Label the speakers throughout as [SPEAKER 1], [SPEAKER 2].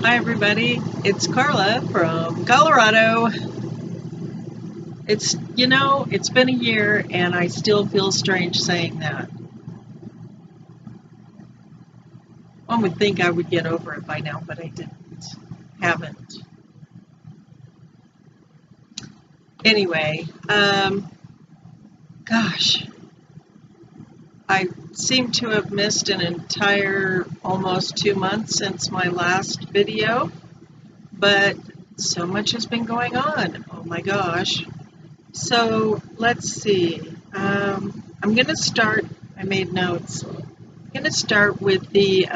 [SPEAKER 1] Hi everybody, it's Carla from Colorado. It's been a year and I still feel strange saying that. One would think I would get over it by now, but I haven't. Anyway, gosh, I seem to have missed an entire almost 2 months since my last video, but so much has been going on. Oh my gosh. So let's see. I'm going to start. I made notes. I'm going to start with the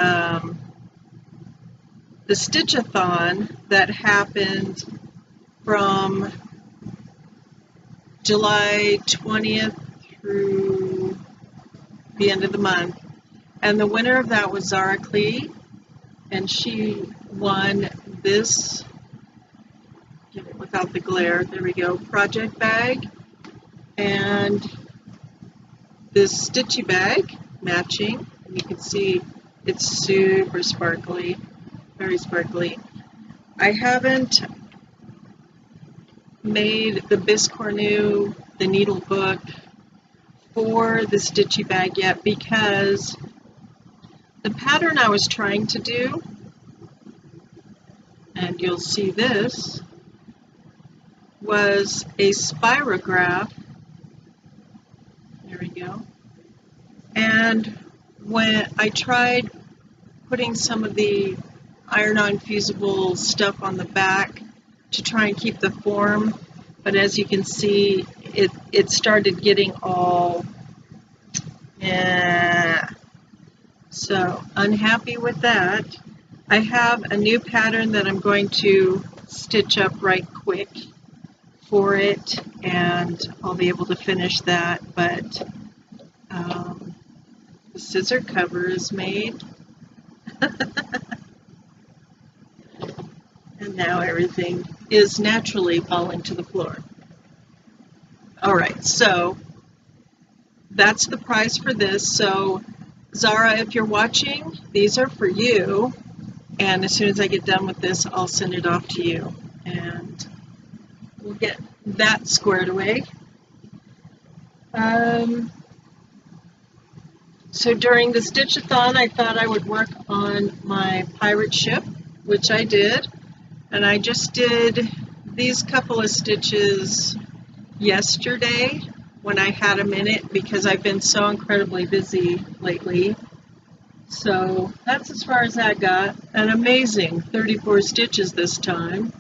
[SPEAKER 1] Stitch-a-thon that happened from July 20th through the end of the month. And the winner of that was Zara Klee, and she won this, get it without the glare, there we go, project bag, and this stitchy bag, matching. And you can see it's super sparkly, very sparkly. I haven't made the biscornu, the needle book, for the stitchy bag yet because the pattern I was trying to do, and you'll see this, was a spirograph. There we go. And when I tried putting some of the iron-on fusible stuff on the back to try and keep the form, but as you can see, it started getting all, so unhappy with that. I have a new pattern that I'm going to stitch up right quick for it, and I'll be able to finish that, but the scissor cover is made. And now everything is naturally falling to the floor. Alright, so that's the prize for this. So Zara, if you're watching, these are for you, and as soon as I get done with this, I'll send it off to you, and we'll get that squared away. So during the Stitch-a-thon, I thought I would work on my pirate ship, which I did, and I just did these couple of stitches yesterday when I had a minute because I've been so incredibly busy lately. So that's as far as that got. An amazing 34 stitches this time.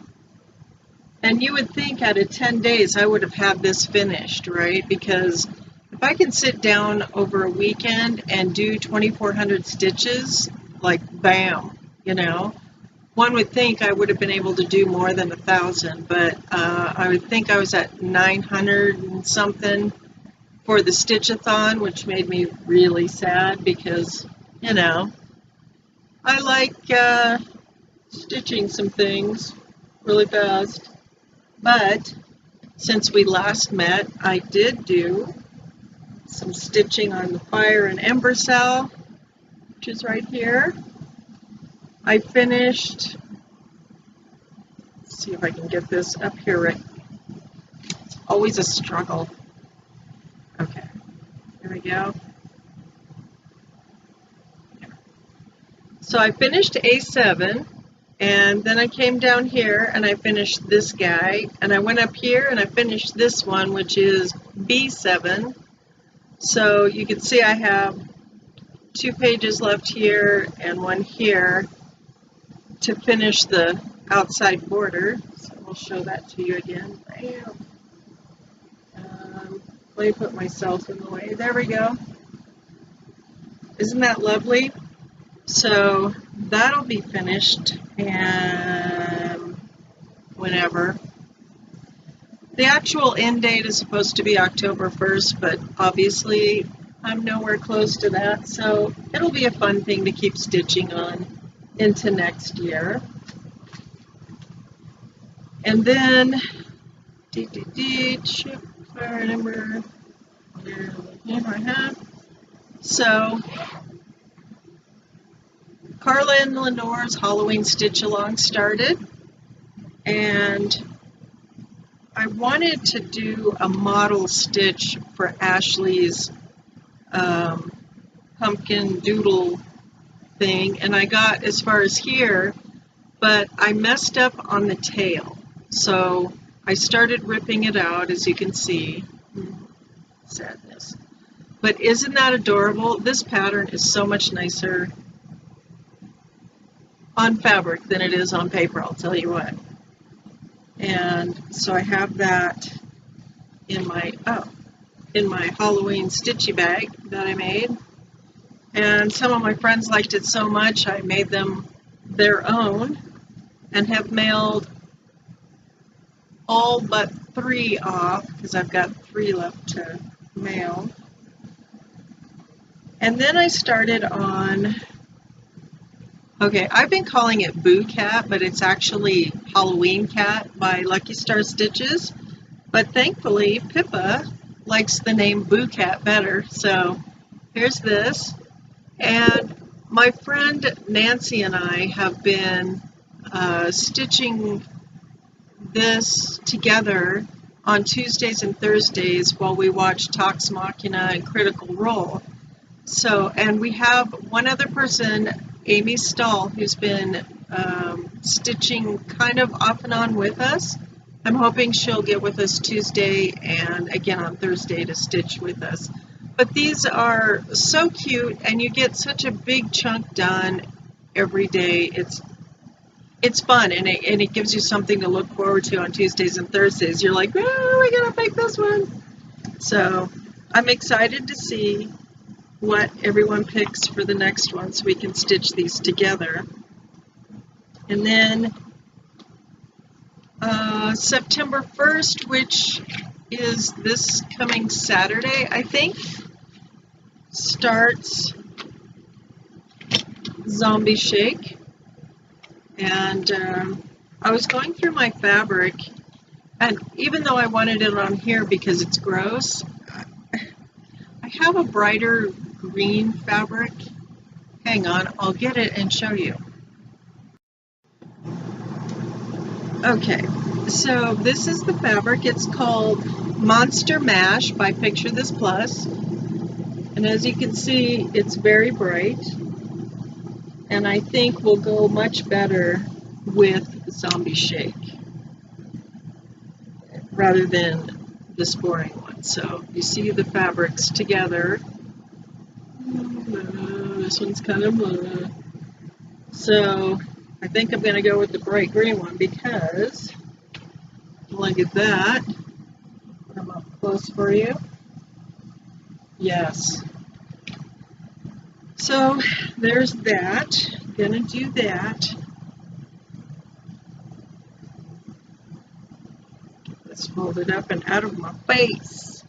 [SPEAKER 1] And you would think out of 10 days I would have had this finished, right? Because if I can sit down over a weekend and do 2,400 stitches, like bam, one would think I would have been able to do more than 1,000, but I would think I was at 900 and something for the Stitch-a-thon, which made me really sad because, I like stitching some things really fast. But since we last met, I did do some stitching on the fire and ember cell, which is right here. I finished, let's see if I can get this up here right. It's always a struggle. Okay, here we go. So I finished A7, and then I came down here and I finished this guy, and I went up here and I finished this one, which is B7. So you can see I have 2 pages left here and one here to finish the outside border. So I'll show that to you again. Let me put myself in the way. There we go. Isn't that lovely? So that'll be finished and whenever. The actual end date is supposed to be October 1st, but obviously I'm nowhere close to that, so it'll be a fun thing to keep stitching on into next year. And then, fire number, here I have. So Carla and Lenore's Halloween Stitch Along started, and I wanted to do a model stitch for Ashley's pumpkin doodle thing, and I got as far as here, but I messed up on the tail. So I started ripping it out, as you can see. Sadness. But isn't that adorable? This pattern is so much nicer on fabric than it is on paper, I'll tell you what. And so I have that in my Halloween stitchy bag that I made. And some of my friends liked it so much I made them their own and have mailed all but 3 off, because I've got 3 left to mail. And then I started on, okay, I've been calling it Boo Cat, but it's actually Halloween Cat by Lucky Star Stitches. But thankfully, Pippa likes the name Boo Cat better. So here's this. And my friend Nancy and I have been stitching this together on Tuesdays and Thursdays while we watch Talks Machina and Critical Role. So, and we have one other person, Amy Stahl, who's been stitching kind of off and on with us. I'm hoping she'll get with us Tuesday and again on Thursday to stitch with us. But these are so cute, and you get such a big chunk done every day. It's fun, and it gives you something to look forward to on Tuesdays and Thursdays. You're like, oh, we gotta pick this one. So I'm excited to see what everyone picks for the next one so we can stitch these together. And then September 1st, which is this coming Saturday, I think, starts Zombie Shake. And I was going through my fabric, and even though I wanted it on here because it's gross, I have a brighter green fabric. Hang on, I'll get it and show you. Okay, so this is the fabric. It's called Monster Mash by Picture This Plus. And as you can see, it's very bright. And I think will go much better with Zombie Shake rather than this boring one. So you see the fabrics together. This one's kind of so I think I'm going to go with the bright green one because look at that. Put them up close for you. Yes. So there's that. Gonna do that. Let's fold it up and out of my face.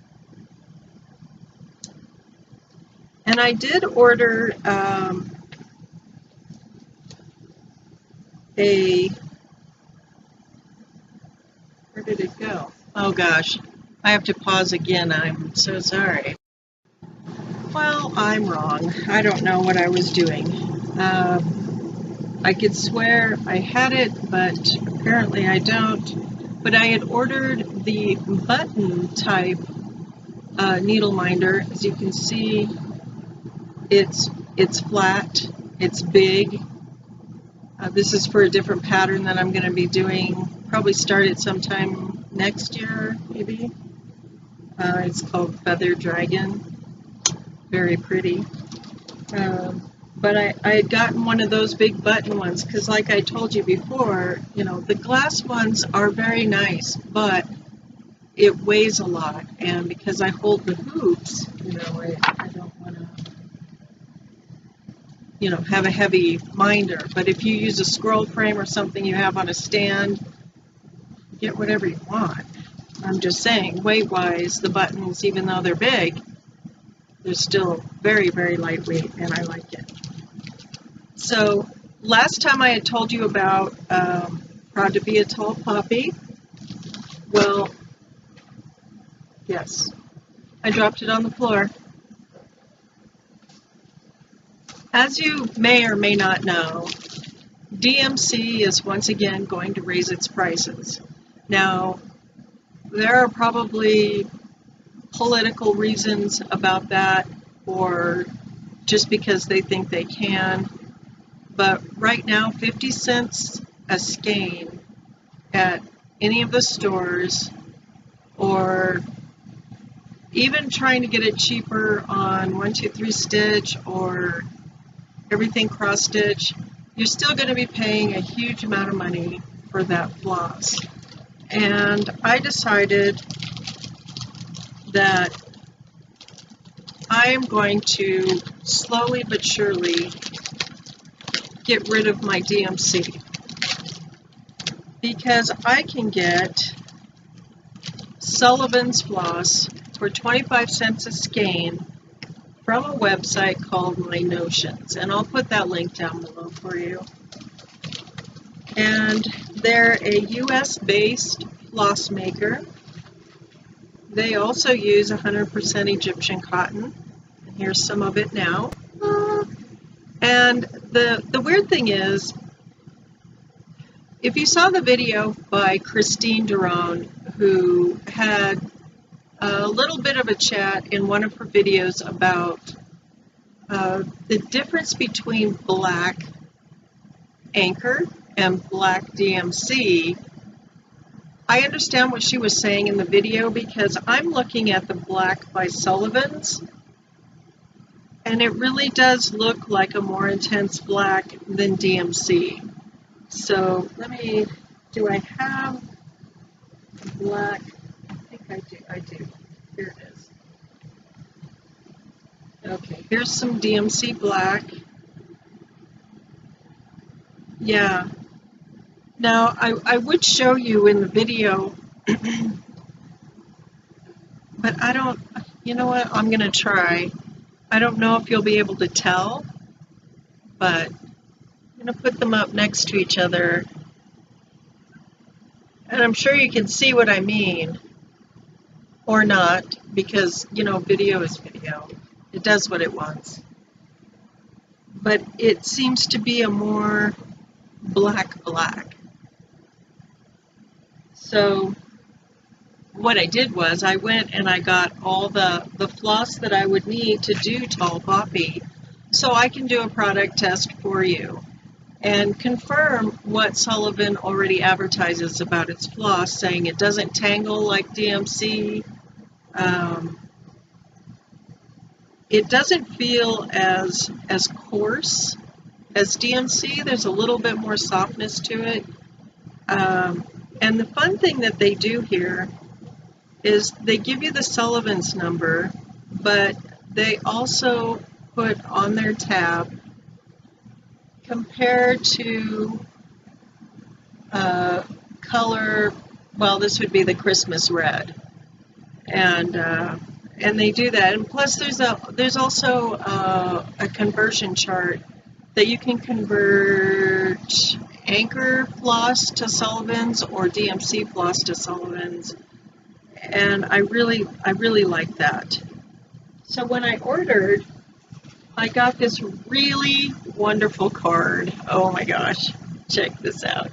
[SPEAKER 1] And I did order where did it go? Oh gosh, I have to pause again. I'm so sorry. Well, I'm wrong. I don't know what I was doing. I could swear I had it, but apparently I don't. But I had ordered the button type needle minder. As you can see, it's flat, it's big. This is for a different pattern that I'm going to be doing. Probably start it sometime next year, maybe. It's called Feather Dragon. Very pretty. But I had gotten one of those big button ones because, like I told you before, you know, the glass ones are very nice, but it weighs a lot. And because I hold the hoops, you know, I don't want to, you know, have a heavy minder. But if you use a scroll frame or something you have on a stand, get whatever you want. I'm just saying, weight-wise, the buttons, even though they're big, they're still very, very lightweight, and I like it. So last time I had told you about Proud to Be a Tall Poppy. Well, yes, I dropped it on the floor. As you may or may not know, DMC is once again going to raise its prices. Now, there are probably political reasons about that, or just because they think they can, but right now 50 cents a skein at any of the stores, or even trying to get it cheaper on 1-2-3 stitch or everything cross stitch, you're still going to be paying a huge amount of money for that floss. And I decided that I am going to slowly but surely get rid of my DMC, because I can get Sullivan's floss for 25 cents a skein from a website called My Notions, and I'll put that link down below for you. And they're a US-based floss maker. They also use 100% Egyptian cotton. Here's some of it now. And the weird thing is, if you saw the video by Christine Durone, who had a little bit of a chat in one of her videos about the difference between black anchor and black DMC, I understand what she was saying in the video, because I'm looking at the black by Sullivan's, and it really does look like a more intense black than DMC. So let me, do I have black? I think I do. Here it is. Okay, here's some DMC black. Yeah. Now, I would show you in the video, but I don't, you know what, I'm going to try. I don't know if you'll be able to tell, but I'm going to put them up next to each other, and I'm sure you can see what I mean, or not, because, you know, video is video. It does what it wants. But it seems to be a more black. So what I did was I went and I got all the floss that I would need to do tall poppy, so I can do a product test for you and confirm what Sullivan already advertises about its floss, saying it doesn't tangle like DMC. It doesn't feel as coarse as DMC. There's a little bit more softness to it. And the fun thing that they do here is they give you the Sullivan's number, but they also put on their tab, compared to color, well, this would be the Christmas red, and they do that. And plus, there's also a conversion chart that you can convert anchor floss to Sullivan's or DMC floss to Sullivan's, and I really like that. So when I ordered, I got this really wonderful card. Oh my gosh, check this out.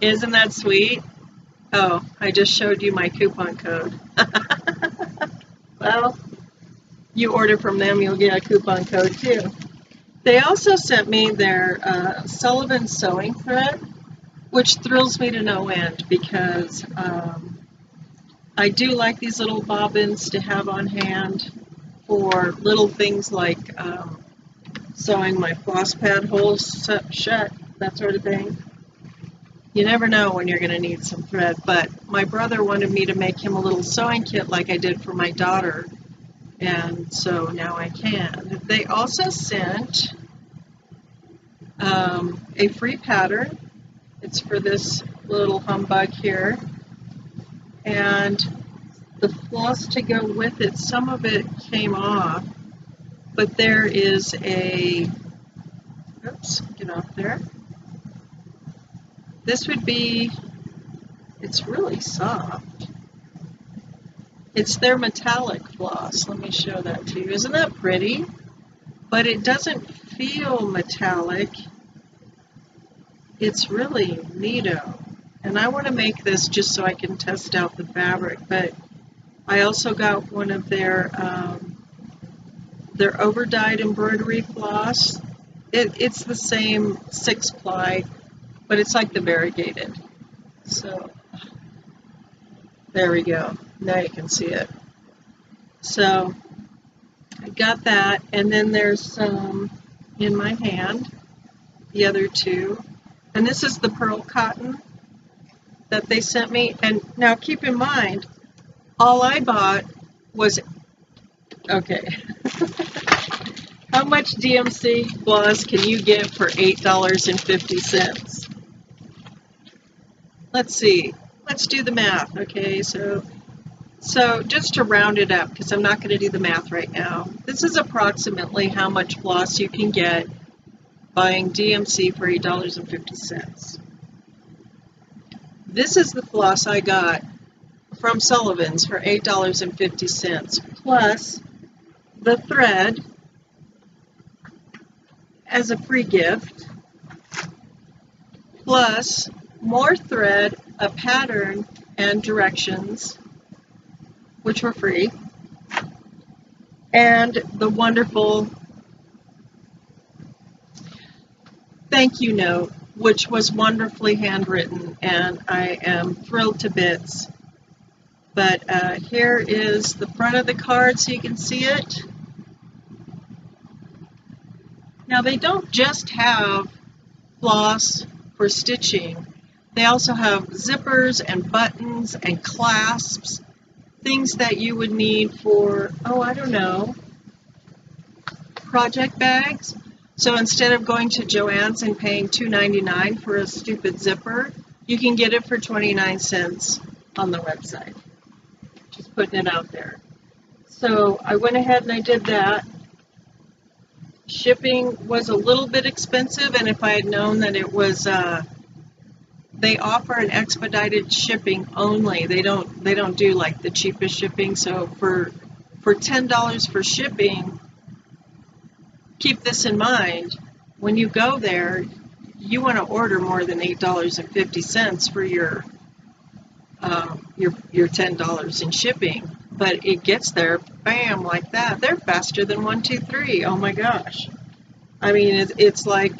[SPEAKER 1] Isn't that sweet? Oh, I just showed you my coupon code. Well, you order from them, you'll get a coupon code too. They also sent me their Sullivan sewing thread, which thrills me to no end, because I do like these little bobbins to have on hand for little things like sewing my floss pad holes shut, that sort of thing. You never know when you're going to need some thread, but my brother wanted me to make him a little sewing kit like I did for my daughter, and so now I can. They also sent a free pattern. It's for this little humbug here, and the floss to go with it. Some of it came off, but there is a, oops, get off there. This would be, it's really soft. It's their metallic floss. Let me show that to you. Isn't that pretty? But it doesn't feel metallic. It's really neato. And I want to make this just so I can test out the fabric, but I also got one of their over-dyed embroidery floss. It's the same 6-ply, but it's like the variegated. So there we go. Now you can see it. So I got that, and then there's some in my hand, the other two. And this is the pearl cotton that they sent me. And now keep in mind, all I bought was, okay, how much DMC floss can you get for $8.50? Let's see. Let's do the math. Okay, so just to round it up, because I'm not going to do the math right now, this is approximately how much floss you can get buying DMC for $8.50. This is the floss I got from Sullivan's for $8.50, plus the thread as a free gift, plus more thread, a pattern, and directions, which were free, and the wonderful thank you note, which was wonderfully handwritten, and I am thrilled to bits. But here is the front of the card so you can see it. Now they don't just have floss for stitching. They also have zippers and buttons and clasps, things that you would need for, oh, I don't know, project bags. So instead of going to Joann's and paying $2.99 for a stupid zipper, you can get it for 29 cents on the website. Just putting it out there. So I went ahead and I did that. Shipping was a little bit expensive, and if I had known that it was, they offer an expedited shipping only. They don't do like the cheapest shipping. So for $10 for shipping, keep this in mind. When you go there, you want to order more than $8.50 for your $10 in shipping. But it gets there, bam, like that. They're faster than 1-2-3. Oh my gosh! I mean, it's like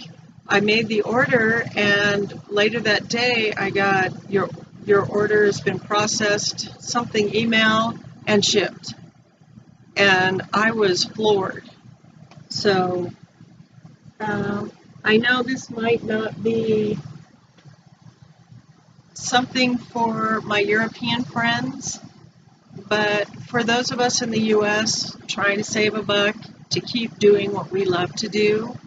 [SPEAKER 1] I made the order, and later that day I got your order has been processed, something email, and shipped, and I was floored. So I know this might not be something for my European friends, but for those of us in the U.S. trying to save a buck to keep doing what we love to do,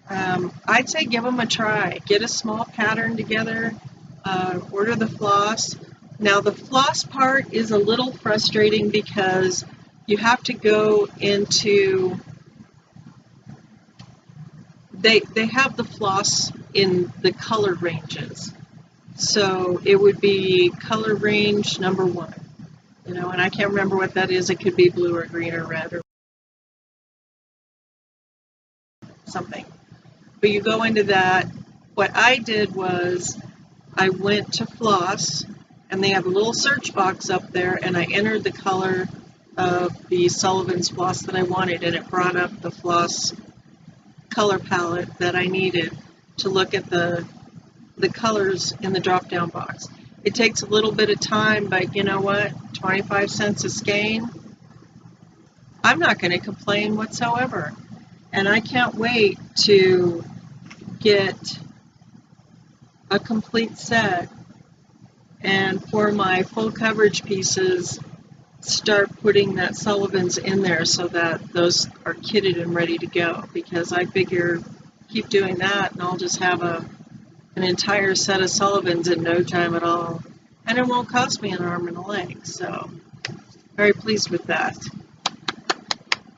[SPEAKER 1] I'd say give them a try. Get a small pattern together, order the floss. Now the floss part is a little frustrating because you have to go into, they have the floss in the color ranges. So it would be color range number 1, you know, and I can't remember what that is. It could be blue or green or red or something. But you go into that. What I did was I went to Floss, and they have a little search box up there, and I entered the color of the Sullivan's floss that I wanted, and it brought up the floss color palette that I needed to look at the colors in the drop-down box. It takes a little bit of time, but you know what? 25 cents a skein. I'm not going to complain whatsoever. And I can't wait to get a complete set, and for my full coverage pieces, start putting that Sullivan's in there so that those are kitted and ready to go, because I figure keep doing that and I'll just have an entire set of Sullivan's in no time at all, and it won't cost me an arm and a leg. So very pleased with that.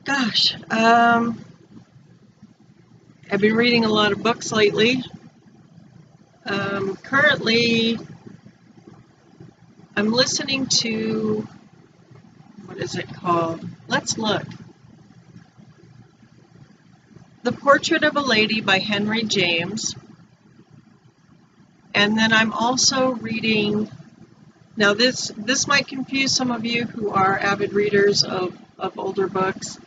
[SPEAKER 1] Gosh, I've been reading a lot of books lately. Currently, I'm listening to what is it called? Let's look. The Portrait of a Lady by Henry James. And then I'm also reading, now this might confuse some of you who are avid readers of older books.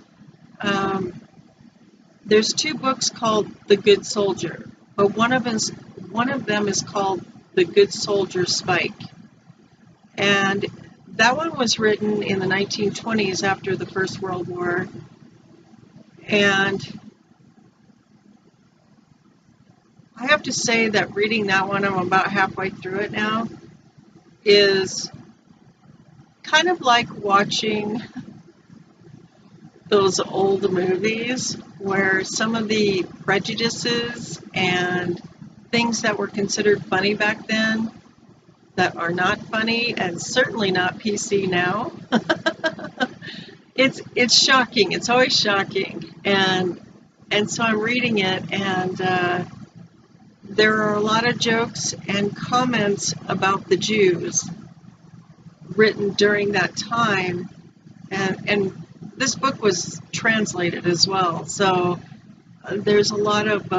[SPEAKER 1] There's two books called The Good Soldier, but one of them is called The Good Soldier Spike. And that one was written in the 1920s after the First World War. And I have to say that reading that one, I'm about halfway through it now, is kind of like watching those old movies where some of the prejudices and things that were considered funny back then that are not funny and certainly not PC now. It's shocking. It's always shocking. And so I'm reading it, and there are a lot of jokes and comments about the Jews written during that time, and this book was translated as well, so there's a lot of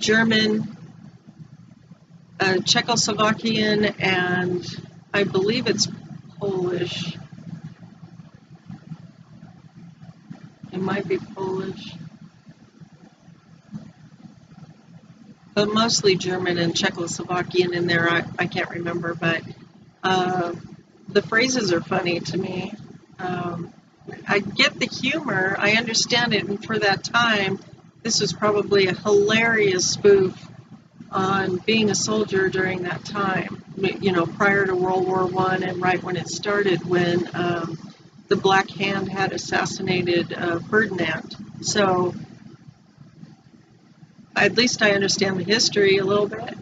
[SPEAKER 1] German, Czechoslovakian, and I believe it's Polish. It might be Polish, but mostly German and Czechoslovakian in there. I can't remember, but the phrases are funny to me. I get the humor, I understand it, and for that time, this was probably a hilarious spoof on being a soldier during that time, you know, prior to World War I and right when it started, when the Black Hand had assassinated Ferdinand. So at least I understand the history a little bit.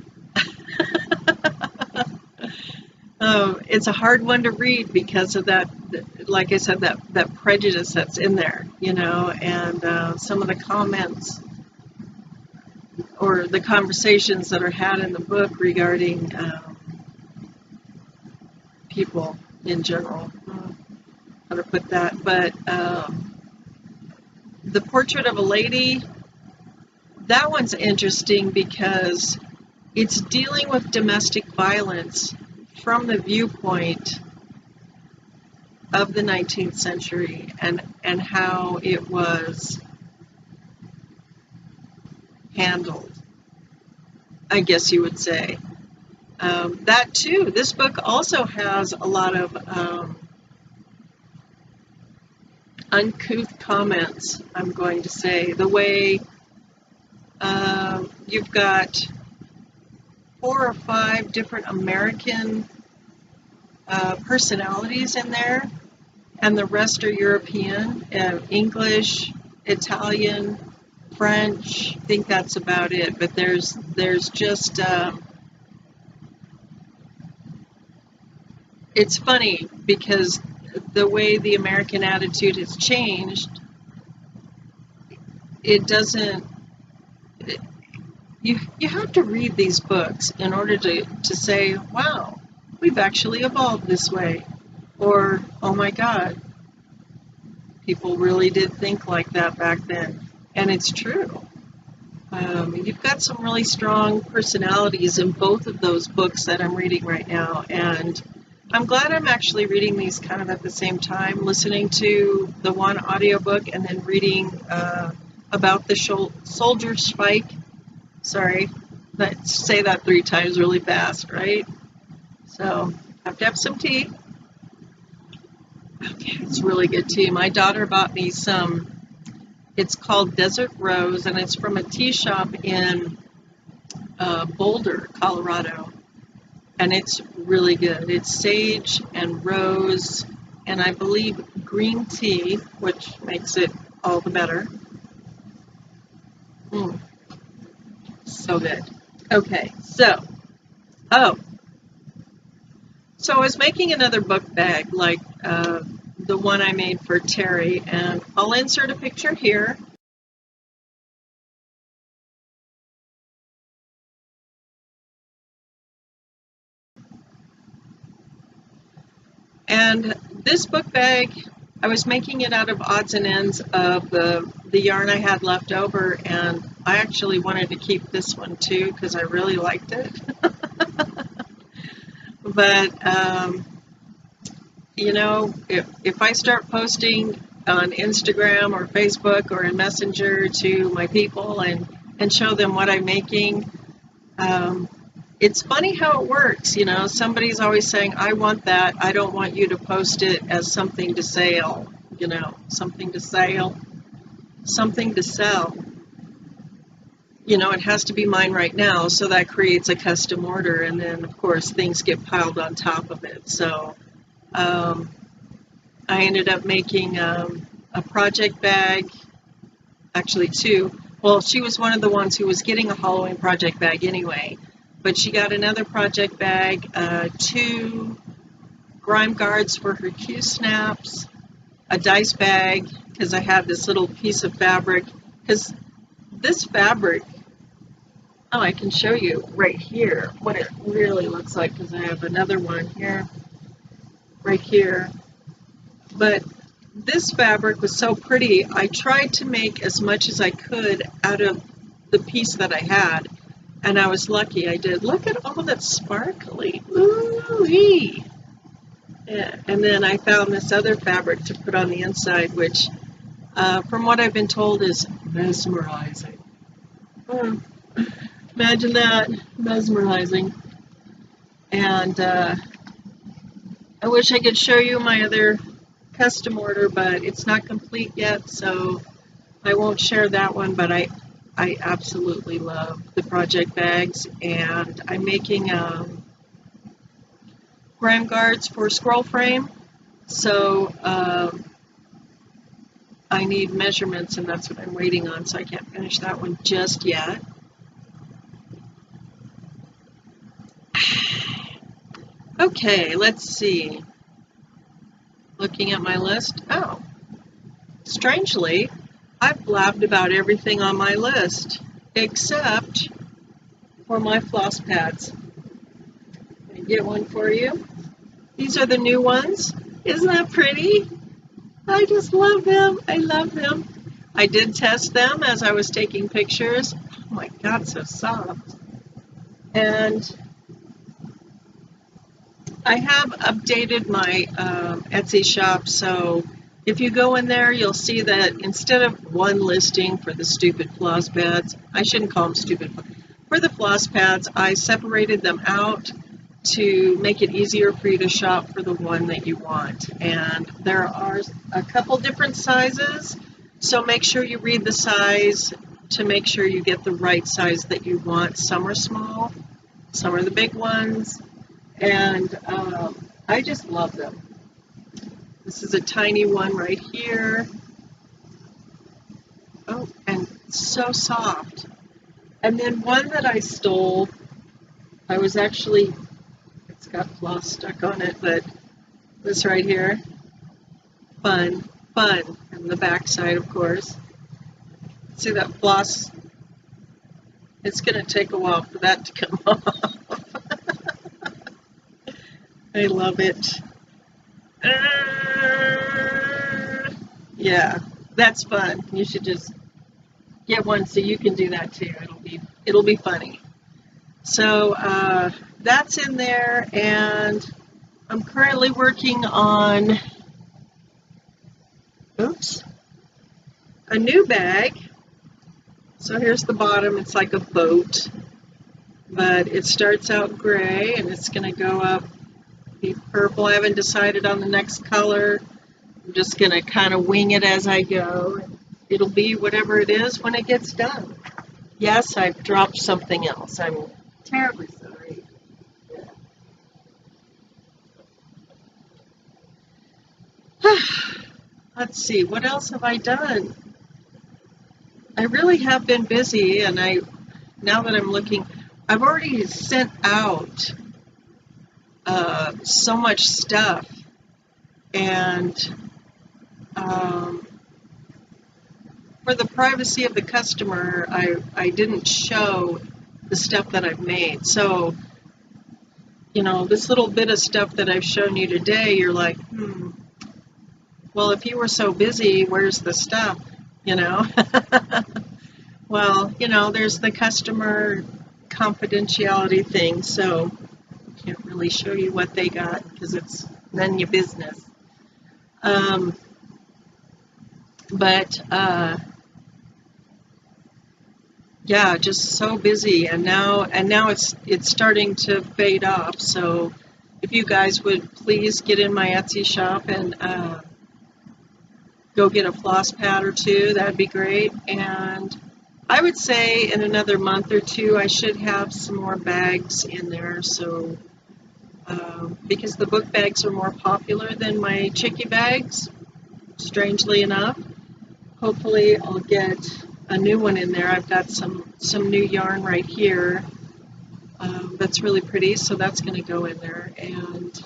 [SPEAKER 1] It's a hard one to read because of that, like I said, that prejudice that's in there, you know, and some of the comments or the conversations that are had in the book regarding people in general. How to put that, but The Portrait of a Lady, that one's interesting because it's dealing with domestic violence from the viewpoint of the 19th century and how it was handled, I guess you would say. That too, this book also has a lot of uncouth comments, I'm going to say. The way you've got 4 or 5 different American personalities in there, and the rest are European, English, Italian, French. I think that's about it, but there's just it's funny because the way the American attitude has changed, it doesn't, you have to read these books in order to say, wow, we've actually evolved this way, or oh my God, people really did think like that back then. And it's true. You've got some really strong personalities in both of those books that I'm reading right now, and I'm glad I'm actually reading these kind of at the same time, listening to the one audiobook and then reading about the soldier Spike. Sorry, let's say that 3 times really fast, right? So, have to have some tea. Okay, it's really good tea. My daughter bought me some. It's called Desert Rose, and it's from a tea shop in Boulder, Colorado. And it's really good. It's sage and rose, and I believe green tea, which makes it all the better. So good. Okay, so I was making another book bag like the one I made for Terry, and I'll insert a picture here. And this book bag, I was making it out of odds and ends of the yarn I had left over, and I actually wanted to keep this one too because I really liked it. But you know, if I start posting on Instagram or Facebook or in Messenger to my people and show them what I'm making, it's funny how it works. You know, somebody's always saying, I want that. I don't want you to post it as something to sell, you know, something to sell, something to sell. You know, it has to be mine right now, so that creates a custom order, and then, of course, things get piled on top of it. So I ended up making a project bag, actually two. Well, she was one of the ones who was getting a Halloween project bag anyway, but she got another project bag, 2 grime guards for her Q snaps, a dice bag, because I had this little piece of fabric, because this fabric, oh, I can show you right here what it really looks like, because I have another one here, right here. But this fabric was so pretty, I tried to make as much as I could out of the piece that I had, and I was lucky I did. Look at all that sparkly. Ooh-wee. Yeah. And then I found this other fabric to put on the inside, which, from what I've been told, is mesmerizing. Imagine that, mesmerizing. And I wish I could show you my other custom order, but it's not complete yet, so I won't share that one. But I absolutely love the project bags, and I'm making grime guards for scroll frame, so I need measurements, and that's what I'm waiting on, so I can't finish that one just yet. Okay, let's see. Looking at my list. Oh, strangely, I've blabbed about everything on my list except for my floss pads. Can I get one for you? These are the new ones. Isn't that pretty? I just love them. I love them. I did test them as I was taking pictures. Oh my God, so soft. And I have updated my Etsy shop, so if you go in there, you'll see that instead of one listing for the stupid floss pads, I shouldn't call them stupid, for the floss pads, I separated them out to make it easier for you to shop for the one that you want. And there are a couple different sizes, so make sure you read the size to make sure you get the right size that you want. Some are small, some are the big ones. And I just love them. This is a tiny one right here. Oh, and so soft. And then one that I stole, I was actually, it's got floss stuck on it, but this right here, fun, fun. And the back side, of course. See that floss? It's going to take a while for that to come off. I love it. Yeah, that's fun. You should just get one so you can do that too. It'll be funny. So that's in there, and I'm currently working on a new bag. So here's the bottom. It's like a boat, but it starts out gray and it's going to go up, be purple. I haven't decided on the next color. I'm just going to kind of wing it as I go. It'll be whatever it is when it gets done. Yes, I've dropped something else. I'm terribly sorry. Yeah. Let's see, what else have I done? I really have been busy, and now that I'm looking, I've already sent out so much stuff, and for the privacy of the customer, I didn't show the stuff that I've made. So you know, this little bit of stuff that I've shown you today, you're like, well, if you were so busy, where's the stuff, you know? Well, you know, there's the customer confidentiality thing, so I can't really show you what they got because it's none of your business. But yeah, just so busy, and now it's starting to fade off. So if you guys would please get in my Etsy shop and go get a floss pad or two, that'd be great. And I would say in another month or two I should have some more bags in there. So because the book bags are more popular than my chickie bags, strangely enough. Hopefully I'll get a new one in there. I've got some new yarn right here that's really pretty, so that's going to go in there. And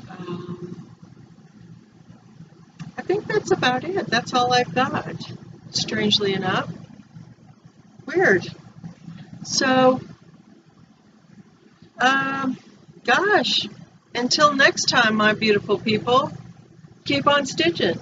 [SPEAKER 1] I think that's about it. That's all I've got, strangely enough. Weird. So, gosh, until next time, my beautiful people, keep on stitching.